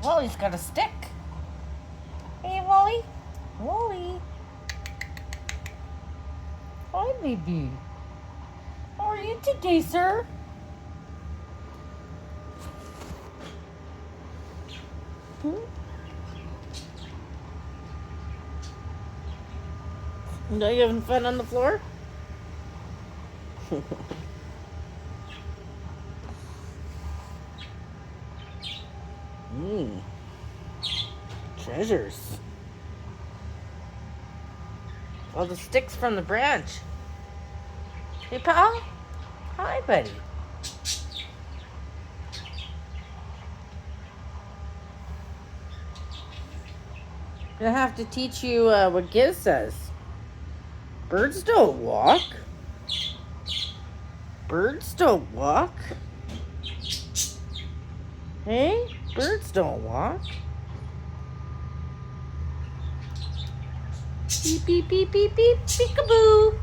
Wally's got a stick. Hey, Wally. Wally. Hi, baby. How are you today, sir? Hmm? Are you having fun on the floor? Treasures. All the sticks from the branch. Hey, pal. Hi, buddy. Gonna have to teach you what Giz says. Birds don't walk. Birds don't walk. Hey, birds don't walk. Beep, beep, beep, beep, beep, peekaboo.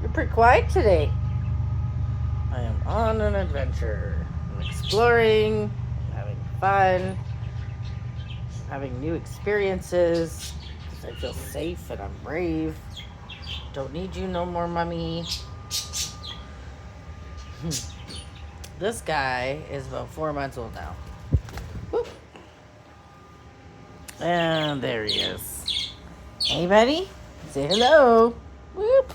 You're pretty quiet today. I am on an adventure. I'm exploring, I'm having fun, having new experiences. I feel safe and I'm brave. Don't need you no more, mommy. This guy is about 4 months old now. Whoop. And there he is. Hey, buddy. Say hello. Whoop.